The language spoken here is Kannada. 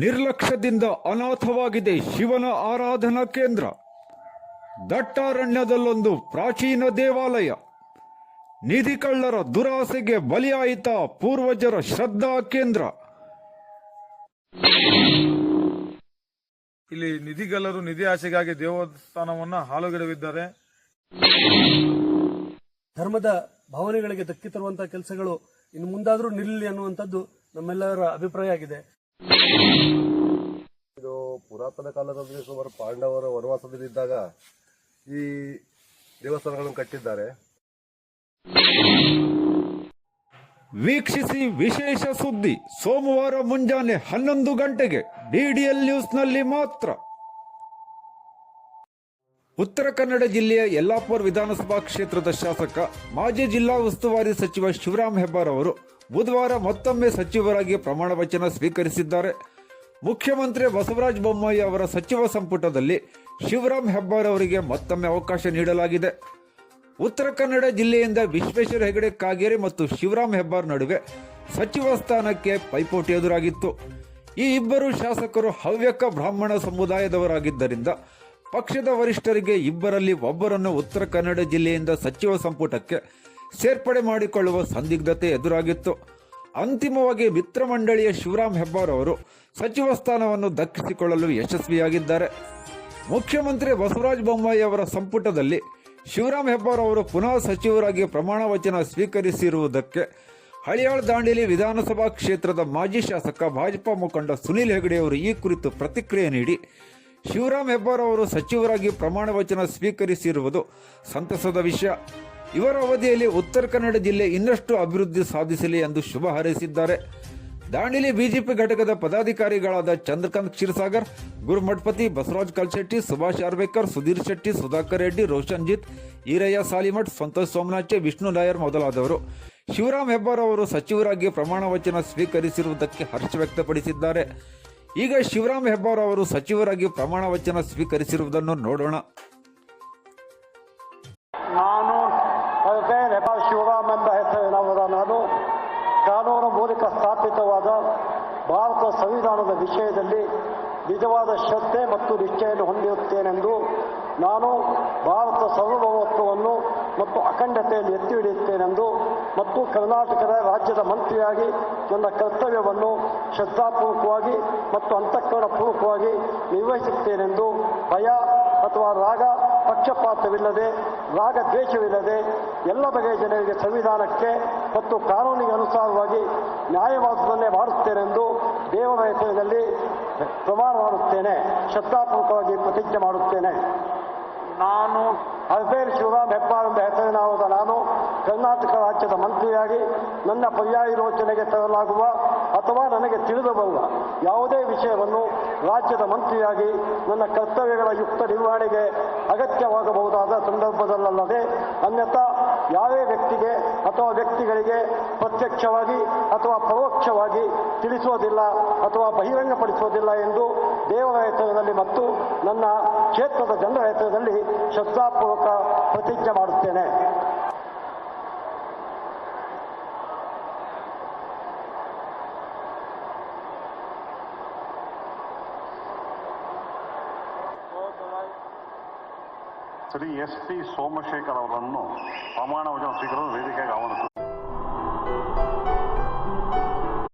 ನಿರ್ಲಕ್ಷ್ಯದಿಂದ ಅನಾಥವಾಗಿದೆ ಶಿವನ ಆರಾಧನಾ ಕೇಂದ್ರ. ದಟ್ಟಾರಣ್ಯದಲ್ಲೊಂದು ಪ್ರಾಚೀನ ದೇವಾಲಯ. ನಿಧಿ ಕಳ್ಳರ ದುರಾಸೆಗೆ ಬಲಿಯಾಯಿತ ಪೂರ್ವಜರ ಶ್ರದ್ಧಾ ಕೇಂದ್ರ. ಇಲ್ಲಿ ನಿಧಿಗಳ್ಳರು ನಿಧಿ ಆಸೆಗಾಗಿ ದೇವಸ್ಥಾನವನ್ನ ಹಾಳುಗೆಡವಿದ್ದಾರೆ. ಧರ್ಮದ ಭಾವನೆಗಳಿಗೆ ಧಕ್ಕೆ ತರುವಂತಹ ಕೆಲಸಗಳು ಇನ್ನು ಮುಂದಾದರೂ ನಿಲ್ಲಿ ಅನ್ನುವಂಥದ್ದು ನಮ್ಮೆಲ್ಲರ ಅಭಿಪ್ರಾಯ ಆಗಿದೆ. ಇದು ಪುರಾತನ ಕಾಲದಲ್ಲಿ ಸುಮಾರು ಪಾಂಡವರ ವನವಾಸದಲ್ಲಿದ್ದಾಗ ಈ ದೇವಸ್ಥಾನಗಳನ್ನು ಕಟ್ಟಿದ್ದಾರೆ. ವೀಕ್ಷಿಸಿ ವಿಶೇಷ ಸುದ್ದಿ ಸೋಮವಾರ ಮುಂಜಾನೆ 11 ಗಂಟೆಗೆ ಡಿಡಿಎಲ್ ನ್ಯೂಸ್ನಲ್ಲಿ ಮಾತ್ರ. ಉತ್ತರ ಕನ್ನಡ ಜಿಲ್ಲೆಯ ಯಲ್ಲಾಪುರ ವಿಧಾನಸಭಾ ಕ್ಷೇತ್ರದ ಶಾಸಕ ಮಾಜಿ ಜಿಲ್ಲಾ ಉಸ್ತುವಾರಿ ಸಚಿವ ಶಿವರಾಮ್ ಹೆಬ್ಬಾರ್ ಅವರು ಬುಧವಾರ ಮತ್ತೊಮ್ಮೆ ಸಚಿವರಾಗಿ ಪ್ರಮಾಣ ವಚನ ಸ್ವೀಕರಿಸಿದ್ದಾರೆ. ಮುಖ್ಯಮಂತ್ರಿ ಬಸವರಾಜ ಬೊಮ್ಮಾಯಿ ಅವರ ಸಚಿವ ಸಂಪುಟದಲ್ಲಿ ಶಿವರಾಮ್ ಹೆಬ್ಬಾರ್ ಅವರಿಗೆ ಮತ್ತೊಮ್ಮೆ ಅವಕಾಶ ನೀಡಲಾಗಿದೆ. ಉತ್ತರ ಕನ್ನಡ ಜಿಲ್ಲೆಯಿಂದ ವಿಶ್ವೇಶ್ವರ ಹೆಗಡೆ ಕಾಗೇರಿ ಮತ್ತು ಶಿವರಾಮ್ ಹೆಬ್ಬಾರ್ ನಡುವೆ ಸಚಿವ ಸ್ಥಾನಕ್ಕೆ ಪೈಪೋಟಿ ಎದುರಾಗಿತ್ತು. ಈ ಇಬ್ಬರು ಶಾಸಕರು ಹವ್ಯಕ ಬ್ರಾಹ್ಮಣ ಸಮುದಾಯದವರಾಗಿದ್ದರಿಂದ ಪಕ್ಷದ ವರಿಷ್ಠರಿಗೆ ಇಬ್ಬರಲ್ಲಿ ಒಬ್ಬರನ್ನು ಉತ್ತರ ಕನ್ನಡ ಜಿಲ್ಲೆಯಿಂದ ಸಚಿವ ಸಂಪುಟಕ್ಕೆ ಸೇರ್ಪಡೆ ಮಾಡಿಕೊಳ್ಳುವ ಸಂದಿಗ್ಧತೆ ಎದುರಾಗಿತ್ತು. ಅಂತಿಮವಾಗಿ ಮಿತ್ರ ಮಂಡಳಿಯ ಶಿವರಾಮ್ ಹೆಬ್ಬಾರ್ ಅವರು ಸಚಿವ ಸ್ಥಾನವನ್ನು ದಕ್ಕಿಸಿಕೊಳ್ಳಲು ಯಶಸ್ವಿಯಾಗಿದ್ದಾರೆ. ಮುಖ್ಯಮಂತ್ರಿ ಬಸವರಾಜ ಬೊಮ್ಮಾಯಿ ಅವರ ಸಂಪುಟದಲ್ಲಿ ಶಿವರಾಮ್ ಹೆಬ್ಬಾರ್ ಅವರು ಪುನಃ ಸಚಿವರಾಗಿ ಪ್ರಮಾಣ ವಚನ ಸ್ವೀಕರಿಸಿರುವುದಕ್ಕೆ ಹಳಿಯಾಳ ದಾಂಡೇಲಿ ವಿಧಾನಸಭಾ ಕ್ಷೇತ್ರದ ಮಾಜಿ ಶಾಸಕ ಭಾಜಪಾ ಮುಖಂಡ ಸುನಿಲ್ ಹೆಗಡೆ ಅವರು ಈ ಕುರಿತು ಪ್ರತಿಕ್ರಿಯೆ ನೀಡಿ, ಶಿವರಾಮ್ ಹೆಬ್ಬಾರ್ ಅವರು ಸಚಿವರಾಗಿ ಪ್ರಮಾಣ ವಚನ ಸ್ವೀಕರಿಸಿರುವುದು ಸಂತಸದ ವಿಷಯ. ಇವರ ಅವಧಿಯಲ್ಲಿ ಉತ್ತರ ಕನ್ನಡ ಜಿಲ್ಲೆ ಇನ್ನಷ್ಟು ಅಭಿವೃದ್ಧಿ ಸಾಧಿಸಲಿ ಎಂದು ಶುಭ ಹಾರೈಸಿದ್ದಾರೆ. ದಾಂಡೇಲಿ ಬಿಜೆಪಿ ಘಟಕದ ಪದಾಧಿಕಾರಿಗಳಾದ ಚಂದ್ರಕಾಂತ್ ಕ್ಷೀರಸಾಗರ್, ಗುರುಮಠಪತಿ, ಬಸವರಾಜ್ ಕಲ್ಶೆಟ್ಟಿ, ಸುಭಾಷ್ ಆರ್ಬೇಕರ್, ಸುಧೀರ್ ಶೆಟ್ಟಿ, ಸುಧಾಕರ್ ರೆಡ್ಡಿ, ರೋಷನ್ ಜಿತ್, ಈರಯ್ಯ ಸಾಲಿಮಠ್, ಸಂತೋಷ್ ಸೋಮನಾಚೆ, ವಿಷ್ಣು ನಾಯರ್ ಮೊದಲಾದವರು ಶಿವರಾಮ್ ಹೆಬ್ಬಾರ್ ಅವರು ಸಚಿವರಾಗಿ ಪ್ರಮಾಣ ವಚನ ಸ್ವೀಕರಿಸಿರುವುದಕ್ಕೆ ಹರ್ಷ ವ್ಯಕ್ತಪಡಿಸಿದ್ದಾರೆ. ಈಗ ಶಿವರಾಮ್ ಹೆಬ್ಬಾರ್ ಅವರು ಸಚಿವರಾಗಿ ಪ್ರಮಾಣ ವಚನ ಸ್ವೀಕರಿಸಿರುವುದನ್ನು ನೋಡೋಣ. ನಾನು ಶಿವರಾಮ್ ಎಂಬ ಹೆಸರಿನವರ ನಾನು ಕಾನೂನು ಮೂಲಕ ಸ್ಥಾಪಿತವಾದ ಭಾರತ ಸಂವಿಧಾನದ ವಿಷಯದಲ್ಲಿ ನಿಜವಾದ ಶ್ರದ್ಧೆ ಮತ್ತು ನಿಷ್ಠೆಯನ್ನು ಹೊಂದಿರುತ್ತೇನೆಂದು ನಾನು ಭಾರತ ಸಾರ್ವಭೌಮತ್ವವನ್ನು ಮತ್ತು ಅಖಂಡತೆಯನ್ನು ಎತ್ತಿ ಹಿಡಿಯುತ್ತೇನೆಂದು ಮತ್ತು ಕರ್ನಾಟಕದ ರಾಜ್ಯದ ಮಂತ್ರಿಯಾಗಿ ನನ್ನ ಕರ್ತವ್ಯವನ್ನು ಶ್ರದ್ಧಾಪೂರ್ವಕವಾಗಿ ಮತ್ತು ಅಂತಃಕರಣಪೂರ್ವಕವಾಗಿ ನಿರ್ವಹಿಸುತ್ತೇನೆಂದು ಭಯ ಅಥವಾ ರಾಗ ಪಕ್ಷಪಾತವಿಲ್ಲದೆ ರಾಗದ್ವೇಷವಿಲ್ಲದೆ ಎಲ್ಲ ಬಗೆಯ ಜನರಿಗೆ ಸಂವಿಧಾನಕ್ಕೆ ಮತ್ತು ಕಾನೂನಿಗೆ ಅನುಸಾರವಾಗಿ ನ್ಯಾಯವಾದದನ್ನೇ ಮಾಡುತ್ತೇನೆಂದು ದೇವರ ಹೆಸರಿನಲ್ಲಿ ಪ್ರಮಾಣ ಮಾಡುತ್ತೇನೆ, ಶ್ರದ್ಧಾಪೂರ್ವಕವಾಗಿ ಪ್ರತಿಜ್ಞೆ ಮಾಡುತ್ತೇನೆ. ನಾನು ಅಲ್ಬೇರ್ ಶಿವರಾಮ್ ಹೆಬ್ಬಾರ್ ಎಂಬ ಹೆಸರಿನಾದ ನಾನು ಕರ್ನಾಟಕ ರಾಜ್ಯದ ಮಂತ್ರಿಯಾಗಿ ನನ್ನ ಪರ್ಯಾಯೋಚನೆಗೆ ತರಲಾಗುವ ಅಥವಾ ನನಗೆ ತಿಳಿದು ಬರುವ ಯಾವುದೇ ವಿಷಯವನ್ನು ರಾಜ್ಯದ ಮಂತ್ರಿಯಾಗಿ ನನ್ನ ಕರ್ತವ್ಯಗಳ ಯುಕ್ತ ನಿರ್ವಹಣೆಗೆ ಅಗತ್ಯವಾಗಬಹುದಾದ ಸಂದರ್ಭದಲ್ಲದೆ ಅನ್ಯಥಾ ಯಾವೇ ವ್ಯಕ್ತಿಗೆ ಅಥವಾ ವ್ಯಕ್ತಿಗಳಿಗೆ ಪ್ರತ್ಯಕ್ಷವಾಗಿ ಅಥವಾ ಪರೋಕ್ಷವಾಗಿ ತಿಳಿಸುವುದಿಲ್ಲ ಅಥವಾ ಬಹಿರಂಗಪಡಿಸುವುದಿಲ್ಲ ಎಂದು ದೇವರ ಹೆಸರಿನಲ್ಲಿ ಮತ್ತು ನನ್ನ ಕ್ಷೇತ್ರದ ಜನರ ಹೆಸರಿನಲ್ಲಿ ಶ್ರದ್ಧಾಪೂರ್ವಕ ಪ್ರತಿಜ್ಞೆ ಮಾಡುತ್ತೇನೆ. ಶ್ರೀ ಎಸ್ ಪಿ ಸೋಮಶೇಖರ್ ಅವರನ್ನು ಪ್ರಮಾಣ ವಚನ ಸ್ವೀಕರಿಸಲು ವೇದಿಕೆಗೆ ಆಹ್ವಾನಿಸುತ್ತಾರೆ.